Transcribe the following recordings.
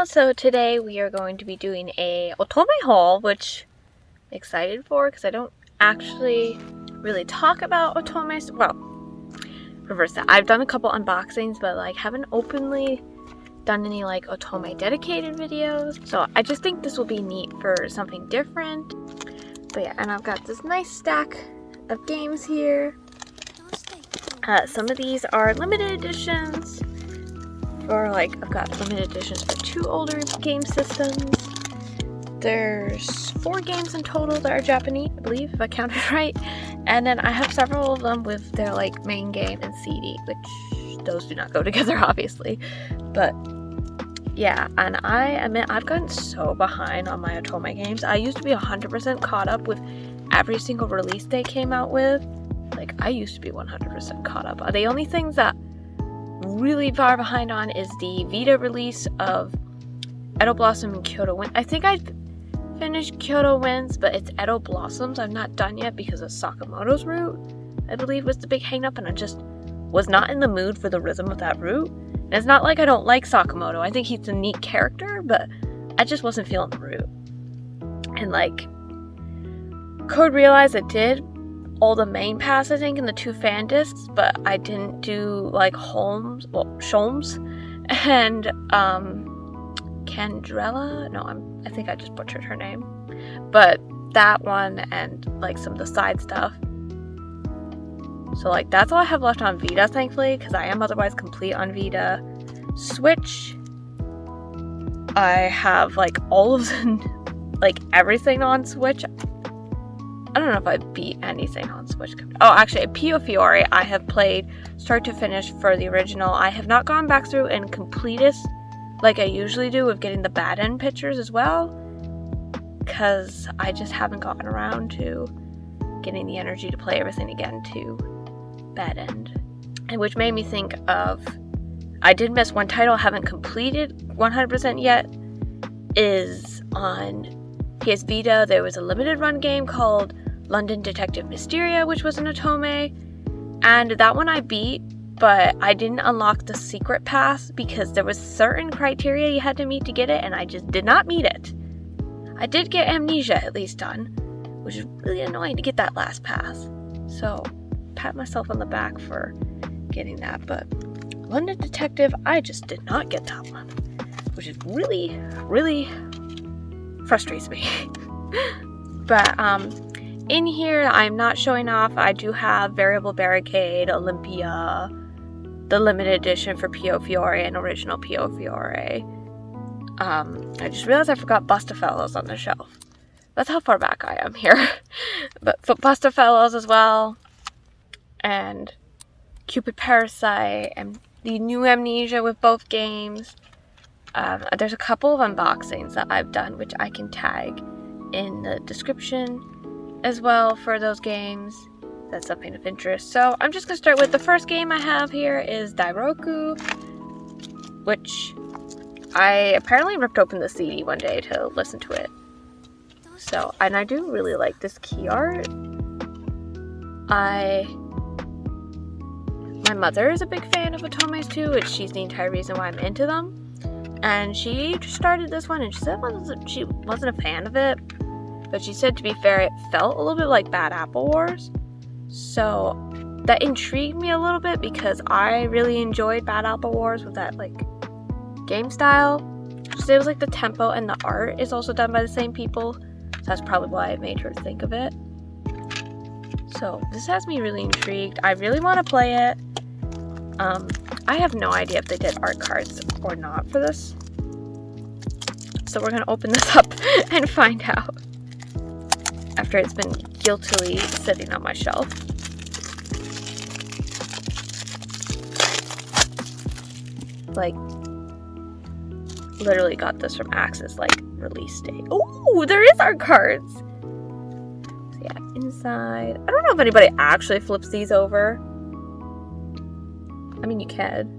So today we are going to be doing a Otome haul, which I'm excited for because I don't actually really talk about Otome. Well, reverse that. I've done a couple unboxings, but haven't openly done any Otome dedicated videos. So I just think this will be neat for something different. But yeah, and I've got this nice stack of games here. Some of these are limited editions. I've got limited editions for 2 older game systems. There's 4 games in total that are Japanese, I believe, if I counted right. And then I have several of them with their main game and CD, which those do not go together, obviously. But yeah, and I admit I've gotten so behind on my Otome games. I used to be 100% caught up with every single release they came out with. I used to be 100% caught up. The only things that really far behind on is the Vita release of Edo Blossom and Kyoto Winds. I think I finished Kyoto Winds, but it's Edo Blossoms I'm not done yet because of Sakamoto's route, I believe, was the big hang up, and I just was not in the mood for the rhythm of that route. And it's not like I don't like Sakamoto. I think he's a neat character, but I just wasn't feeling the route. And Code Realize I did all the main pass, I think, in the 2 fan discs, but I didn't do Sholmes and Candrella. No, I think I just butchered her name. But that one and some of the side stuff. So that's all I have left on Vita, thankfully, because I am otherwise complete on Vita. Switch, I have all of the everything on Switch. I don't know if I beat anything on Switch. Oh, actually, Pio Fiore I have played start to finish for the original. I have not gone back through and completed like I usually do with getting the bad end pictures as well, because I just haven't gotten around to getting the energy to play everything again to bad end. And which made me think of, I did miss one title I haven't completed 100% yet, is on PS Vita. There was a limited run game called London Detective Mysteria, which was an Otome, and that one I beat, but I didn't unlock the secret pass because there was certain criteria you had to meet to get it, and I just did not meet it. I did get Amnesia at least done, which is really annoying to get that last pass, so pat myself on the back for getting that. But London Detective, I just did not get that one, which is really frustrates me. But in here I'm not showing off. I do have Variable Barricade, Olympia, the limited edition for Pio Fiore and original Pio Fiore. I just realized I forgot Bustafellows on the shelf. That's how far back I am here. But Bustafellows as well, and Cupid Parasite, and the new Amnesia with both games. There's a couple of unboxings that I've done, which I can tag in the description as well for those games. That's something of interest. So I'm just going to start with the first game I have here is Dairoku, which I apparently ripped open the CD one day to listen to it. So, and I do really like this key art. My mother is a big fan of Otomes too, which she's the entire reason why I'm into them. And she started this one and she said she wasn't a fan of it, but she said, to be fair, it felt a little bit like Bad Apple Wars. So that intrigued me a little bit because I really enjoyed Bad Apple Wars with that game style. So it was the tempo and the art is also done by the same people. So that's probably why it made her think of it. So this has me really intrigued. I really want to play it. I have no idea if they did art cards or not for this. So we're going to open this up and find out after it's been guiltily sitting on my shelf. Literally got this from Axis release date. Oh, there is art cards! So yeah, inside. I don't know if anybody actually flips these over. I mean, you can.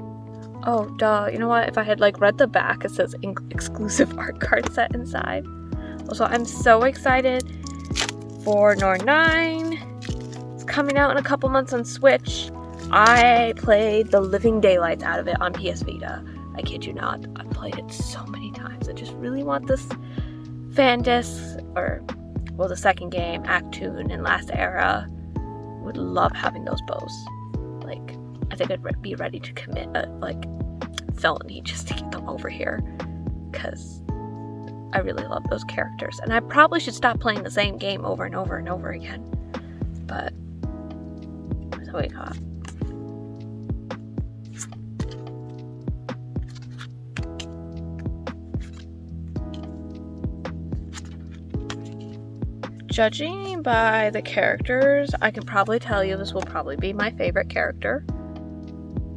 Oh, duh. You know what? If I had read the back, it says exclusive art card set inside. Also, I'm so excited for Nor 9. It's coming out in a couple months on Switch. I played the living daylights out of it on PS Vita. I kid you not, I've played it so many times. I just really want this fan disc, or, well, the second game, Act 2 and Last Era. Would love having those bows. Like, I think I'd be ready to commit a, felony just to get them over here. Because I really love those characters. And I probably should stop playing the same game over and over and over again. But, that's what we got. Judging by the characters, I can probably tell you this will probably be my favorite character.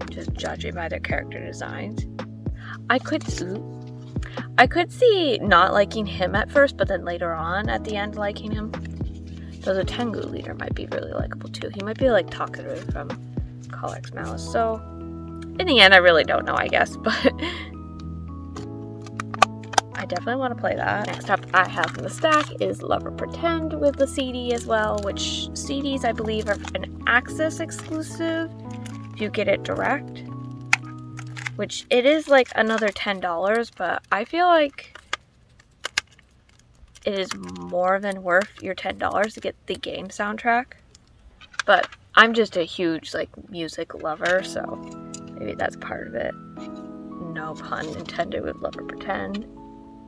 Just judging by their character designs. I could see not liking him at first, but then later on at the end liking him. Though the Tengu leader might be really likable too. He might be like Takaru from Call X Malice. So in the end, I really don't know, I guess, but I definitely want to play that. Next up I have in the stack is Lover Pretend with the CD as well, which CDs I believe are an Access exclusive if you get it direct, which it is like another $10, but I feel like it is more than worth your $10 to get the game soundtrack. But I'm just a huge music lover, so maybe that's part of it. No pun intended with Lover Pretend.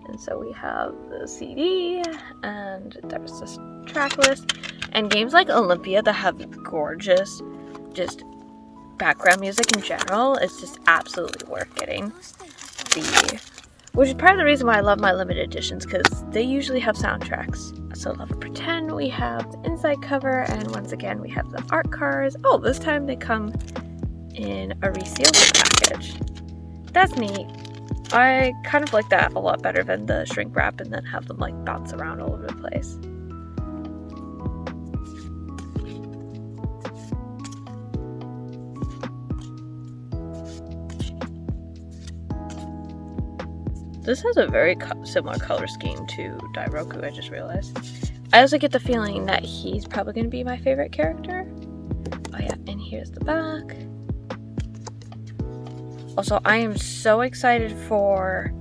And so we have the CD, and there's this track list. And games like Olympia that have gorgeous, just background music in general, it's just absolutely worth getting. Which is part of the reason why I love my limited editions, because they usually have soundtracks. So Love Pretend, we have the inside cover, and once again we have the art cards. Oh, this time they come in a resealable package. That's neat. I kind of like that a lot better than the shrink wrap and then have them bounce around all over the place. This has a very similar color scheme to Dairoku, I just realized. I also get the feeling that he's probably going to be my favorite character. Oh yeah, and here's the back. Also, I am so excited for...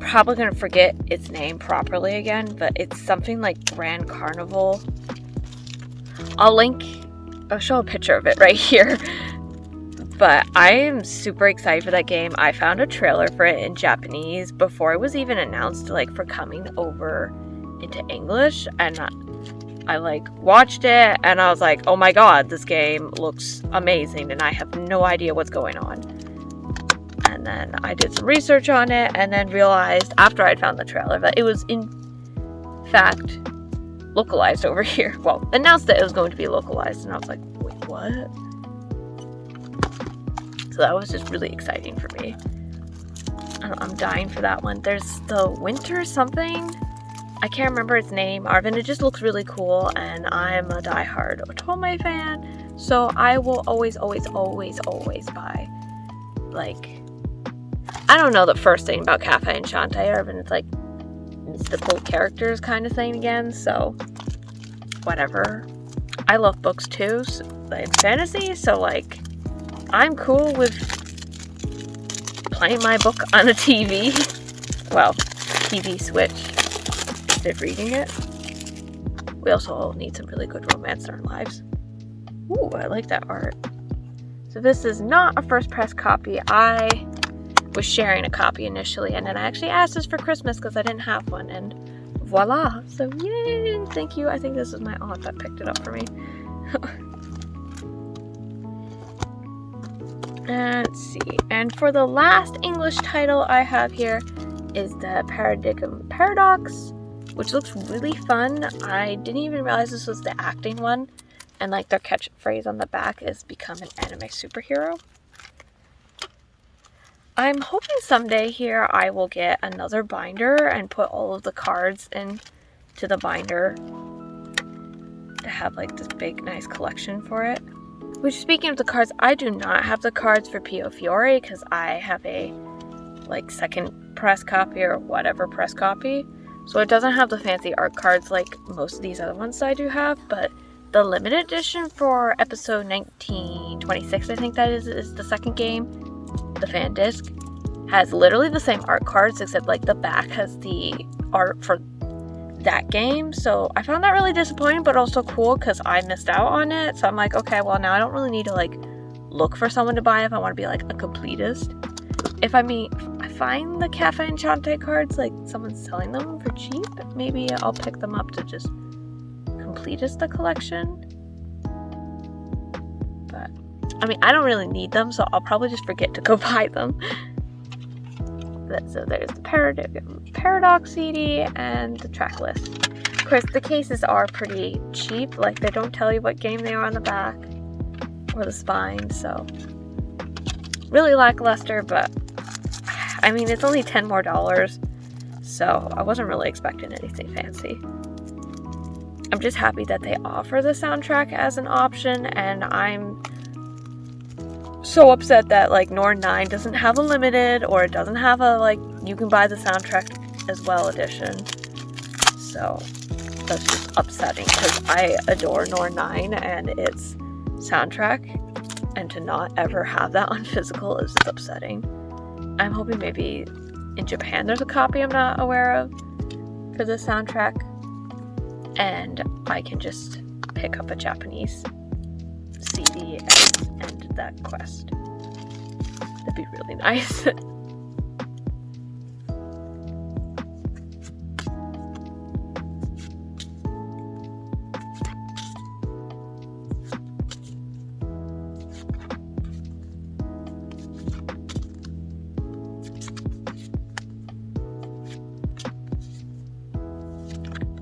Probably going to forget its name properly again, but it's something like Grand Carnival. I'll show a picture of it right here. But I am super excited for that game. I found a trailer for it in Japanese before it was even announced for coming over into English, and I watched it and I was like, oh my god, this game looks amazing and I have no idea what's going on. And then I did some research on it and then realized after I'd found the trailer that it was in fact localized over here. Well, announced that it was going to be localized, and I was like, wait, what? So that was just really exciting for me. I'm dying for that one. There's the Winter something. I can't remember its name, Arvin. It just looks really cool, and I'm a diehard Otome fan, so I will always buy, I don't know the first thing about Cafe and Shantae, Arvin. It's the cool characters kind of thing again, so whatever. I love books too, it's fantasy, so I'm cool with playing my book on a TV. Well, TV Switch. Instead of reading it. We also all need some really good romance in our lives. Ooh, I like that art. So this is not a first press copy. I was sharing a copy initially, and then I actually asked this for Christmas because I didn't have one, and voila! So yay! Thank you. I think this is my aunt that picked it up for me. And let's see. And for the last English title I have here is the Paradigm Paradox, which looks really fun. I didn't even realize this was the acting one, and their catchphrase on the back is become an anime superhero. I'm hoping someday here I will get another binder and put all of the cards into the binder to have this big nice collection for it. Which, speaking of the cards, I do not have the cards for Pio Fiore because I have a second press copy or whatever press copy. So it doesn't have the fancy art cards like most of these other ones I do have, but the limited edition for episode 1926, I think that is the second game. the fan disc, has literally the same art cards, except like the back has the art for that game. So I found that really disappointing, but also cool because I missed out on it. So I'm like, okay, well now I don't really need to like look for someone to buy if I want to be like a completist. If I find the Cafe Enchante cards, like someone's selling them for cheap, maybe I'll pick them up to just completist the collection. But I mean, I don't really need them, so I'll probably just forget to go buy them. So there's the Paradox CD and the track list. Of course, the cases are pretty cheap. Like, they don't tell you what game they are on the back or the spine, so really lackluster, but I mean, it's only $10 more, so I wasn't really expecting anything fancy. I'm just happy that they offer the soundtrack as an option, and I'm so upset that like Nord 9 doesn't have a limited, or it doesn't have a like you can buy the soundtrack as well edition. So that's just upsetting because I adore Nord 9 and its soundtrack, and to not ever have that on physical is just upsetting. I'm hoping maybe in Japan there's a copy I'm not aware of for the soundtrack, and I can just pick up a Japanese CD and end that quest. That'd be really nice.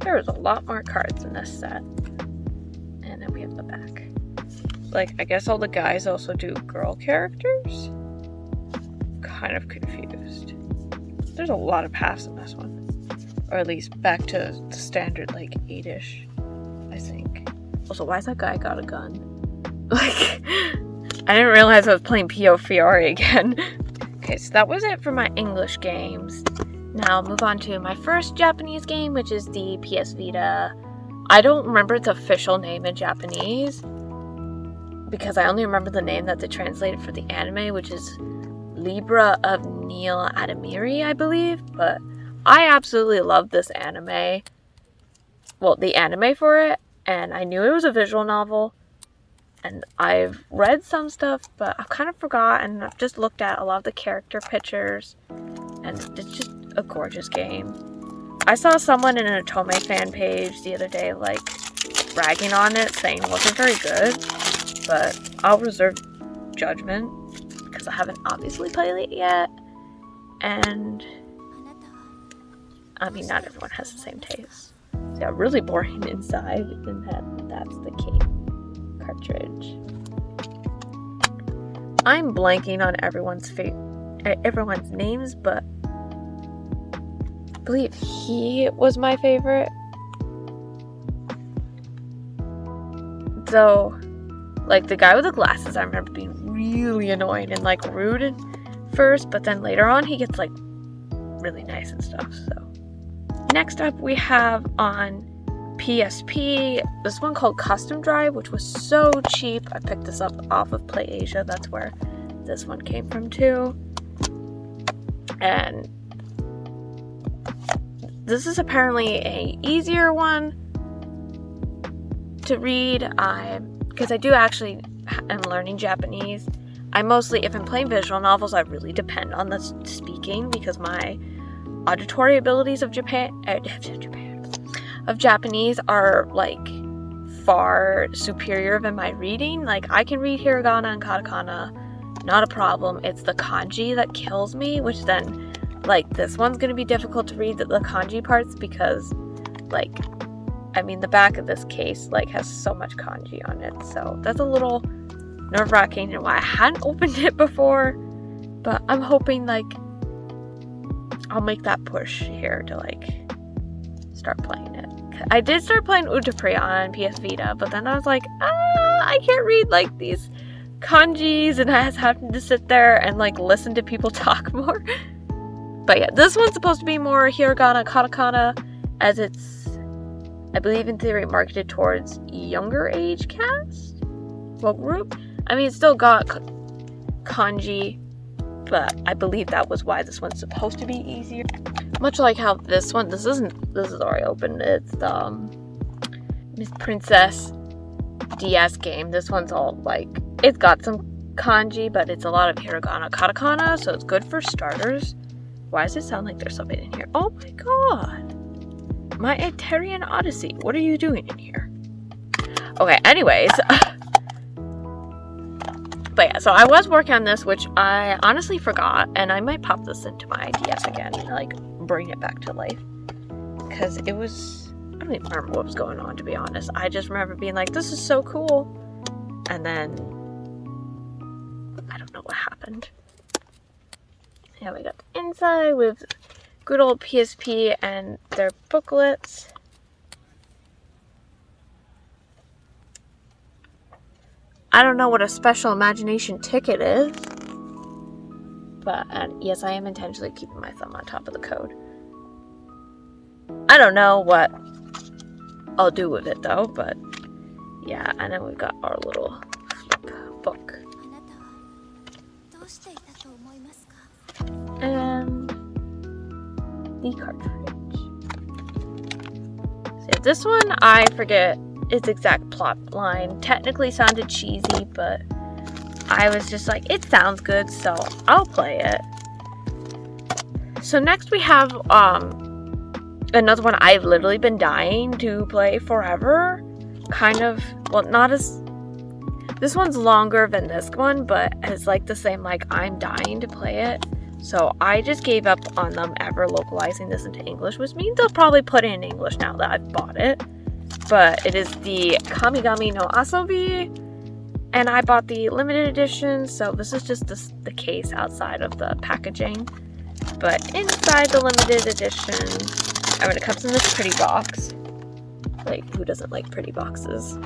There's a lot more cards in this set. And then we have the back. Like, I guess all the guys also do girl characters? Kind of confused. There's a lot of paths in this one. Or at least back to the standard, like, 8-ish, I think. Also, why has that guy got a gun? Like, I didn't realize I was playing Pio Fiore again. Okay, so that was it for my English games. Now I'll move on to my first Japanese game, which is the PS Vita. I don't remember its official name in Japanese, because I only remember the name that they translated for the anime, which is Libra of Neil Adamiri, I believe. But I absolutely love this anime. Well, the anime for it, and I knew it was a visual novel. And I've read some stuff, but I've kind of forgot, and I've just looked at a lot of the character pictures, and it's just a gorgeous game. I saw someone in an Otome fan page the other day, like, bragging on it, saying it wasn't very good, but I'll reserve judgment, because I haven't obviously played it yet, and, I mean, not everyone has the same taste. So yeah, really boring inside, and that's the case. Cartridge. I'm blanking on everyone's names, but I believe he was my favorite. So, like, the guy with the glasses, I remember being really annoying and like rude at first, but then later on he gets like really nice and stuff. So next up we have on PSP, this one called Custom Drive, which was so cheap. I picked this up off of PlayAsia. That's where this one came from too. And this is apparently a easier one to read. Because I do actually am learning Japanese. I mostly, if I'm playing visual novels, I really depend on the speaking, because my auditory abilities of Japanese are like far superior than my reading. Like, I can read hiragana and katakana, not a problem. It's the kanji that kills me, which then, like, this one's gonna be difficult to read the kanji parts, because, like, I mean, the back of this case, like, has so much kanji on it, so that's a little nerve-wracking and why I hadn't opened it before, but I'm hoping, like, I'll make that push here to, like, start playing it. I did start playing Otome on PS Vita, but then I was like, I can't read, like, these kanjis, and I was having to sit there and, like, listen to people talk more. But yeah, this one's supposed to be more hiragana, katakana, as it's, I believe in theory, marketed towards younger age cast? Well, group? I mean, it's still got kanji but I believe that was why this one's supposed to be easier. Much like how this is already open. It's the Miss Princess DS game. This one's all like, it's got some kanji, but it's a lot of hiragana, katakana, so it's good for starters. Why does it sound like there's something in here? Oh my god! My Itarian Odyssey. What are you doing in here? Okay, anyways. But yeah, so I was working on this, which I honestly forgot, and I might pop this into my DS again and like bring it back to life. Because it was, I don't even remember what was going on, to be honest. I just remember being like, this is so cool. And then, I don't know what happened. Yeah, we got the inside with good old PSP and their booklets. I don't know what a special imagination ticket is. But, and yes, I am intentionally keeping my thumb on top of the code. I don't know what I'll do with it though, but yeah, and then we've got our little flip book. And the cartridge. So this one, I forget its exact plot line. Technically sounded cheesy, but I was just like, it sounds good, so I'll play it. So next we have another one I've literally been dying to play forever. Kind of, well, not as, this one's longer than this one, but it's like the same, like, I'm dying to play it. So I just gave up on them ever localizing this into English, which means they'll probably put it in English now that I've bought it. But it is the Kamigami no Asobi, and I bought the limited edition, so this is just the case outside of the packaging. But inside the limited edition, I mean, it comes in this pretty box. Like, who doesn't like pretty boxes?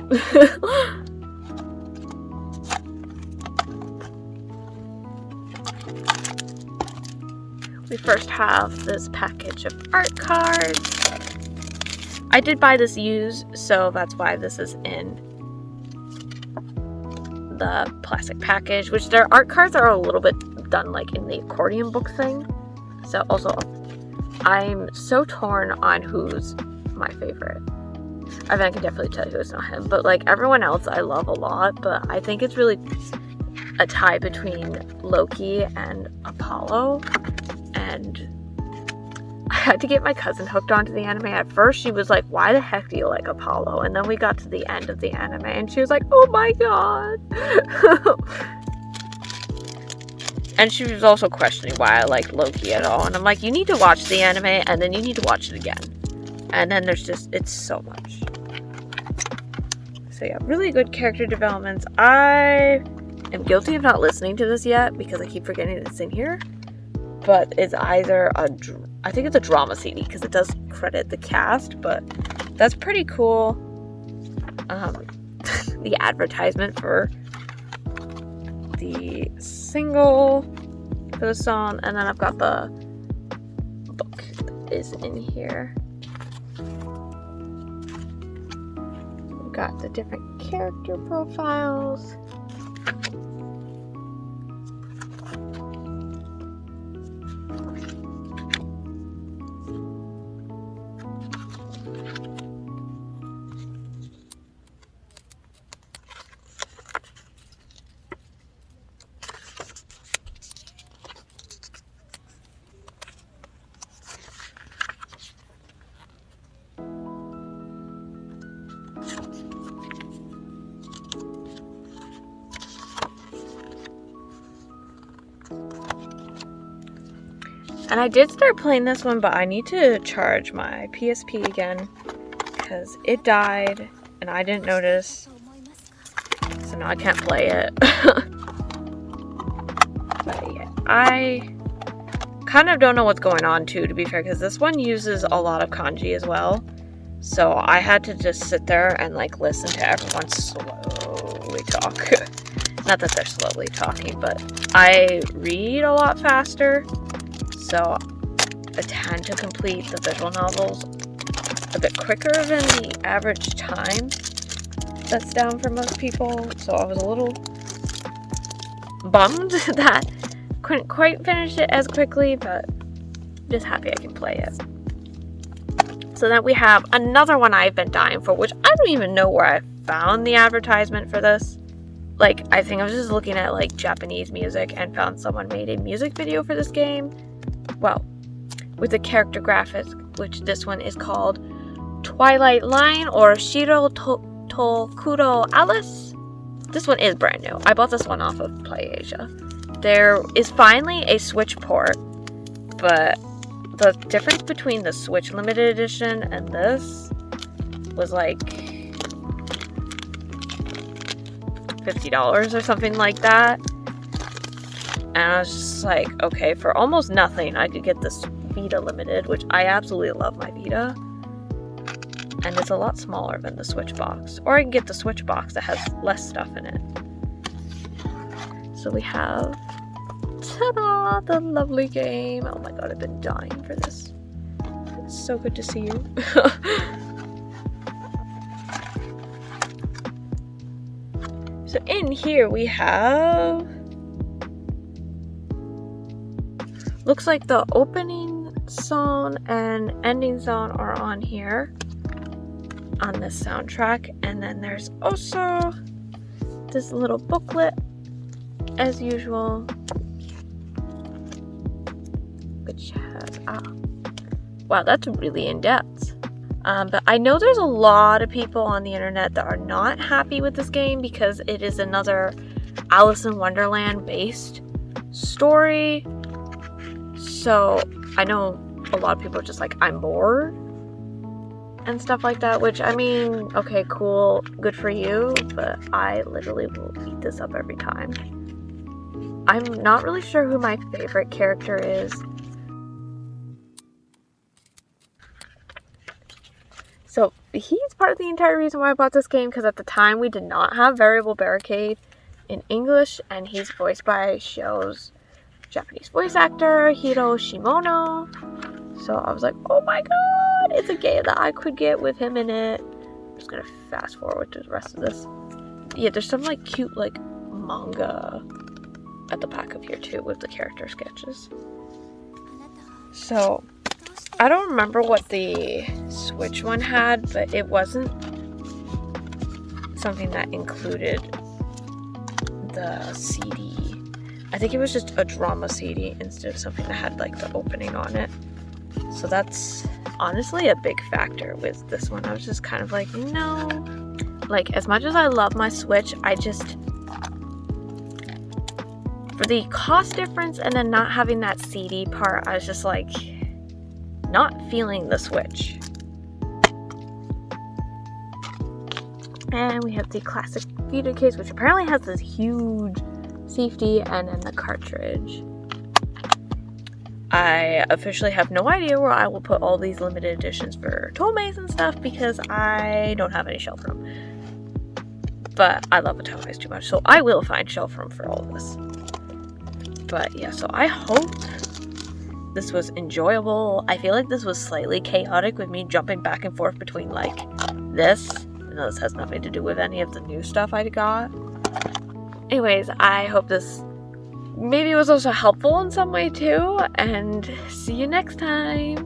We first have this package of art cards. I did buy this used, so that's why this is in the plastic package, which their art cards are a little bit done like in the accordion book thing. So also, I'm so torn on who's my favorite. I mean, I can definitely tell you it's not him, but like everyone else I love a lot, but I think it's really a tie between Loki and Apollo. And I had to get my cousin hooked onto the anime. At first she was like, why the heck do you like Apollo? And then we got to the end of the anime and she was like, oh my god. And she was also questioning why I liked Loki at all. And I'm like, you need to watch the anime and then you need to watch it again. And then there's just, it's so much. So yeah, really good character developments. I am guilty of not listening to this yet because I keep forgetting it's in here. But it's either I think it's a drama CD because it does credit the cast, but that's pretty cool. The advertisement for the single for the song, and then I've got the book that is in here. We've got the different character profiles. And I did start playing this one, but I need to charge my PSP again because it died and I didn't notice. So now I can't play it. But yeah, I kind of don't know what's going on too, to be fair, because this one uses a lot of kanji as well. So I had to just sit there and like listen to everyone slowly talk. Not that they're slowly talking, but I read a lot faster. So I tend to complete the visual novels a bit quicker than the average time that's down for most people. So I was a little bummed that couldn't quite finish it as quickly, but just happy I can play it. So then we have another one I've been dying for, which I don't even know where I found the advertisement for this. Like, I think I was just looking at like Japanese music and found someone made a music video for this game. Well, with the character graphics, which this one is called Twilight Line or Shiro Tokuro Alice. This one is brand new. I bought this one off of PlayAsia. There is finally a Switch port, but the difference between the Switch limited edition and this was like $50 or something like that. And I was just like, okay, for almost nothing I could get this Vita limited, which I absolutely love my Vita. And it's a lot smaller than the Switch box. Or I can get the Switch box that has less stuff in it. So we have, ta-da, the lovely game. Oh my god, I've been dying for this. It's so good to see you. So in here we have, looks like the opening song and ending song are on here on this soundtrack, and then there's also this little booklet as usual, which has wow, that's really in-depth. But I know there's a lot of people on the internet that are not happy with this game because it is another Alice in Wonderland based story. So I know a lot of people are just like, I'm bored and stuff like that, which, I mean, okay, cool, good for you, but I literally will eat this up every time. I'm not really sure who my favorite character is. So he's part of the entire reason why I bought this game, because at the time we did not have Variable Barricade in English, and he's voiced by Shio's Japanese voice actor, Hiro Shimono. So I was like, oh my god, it's a game that I could get with him in it. I'm just gonna fast forward to the rest of this. Yeah, there's some like cute like manga at the back of here too with the character sketches. So I don't remember what the Switch one had, but it wasn't something that included the CD. I think it was just a drama CD instead of something that had like the opening on it. So that's honestly a big factor with this one. I was just kind of like, no. Like, as much as I love my Switch, I just, for the cost difference and then not having that CD part, I was just like, not feeling the Switch. And we have the classic Vita case, which apparently has this huge safety, and then the cartridge. I officially have no idea where I will put all these limited editions for Otomes and stuff because I don't have any shelf room. But I love Otomes too much, so I will find shelf room for all of this. But yeah, so I hope this was enjoyable. I feel like this was slightly chaotic with me jumping back and forth between like this. I know this has nothing to do with any of the new stuff I got. Anyways, I hope this maybe was also helpful in some way too, and see you next time.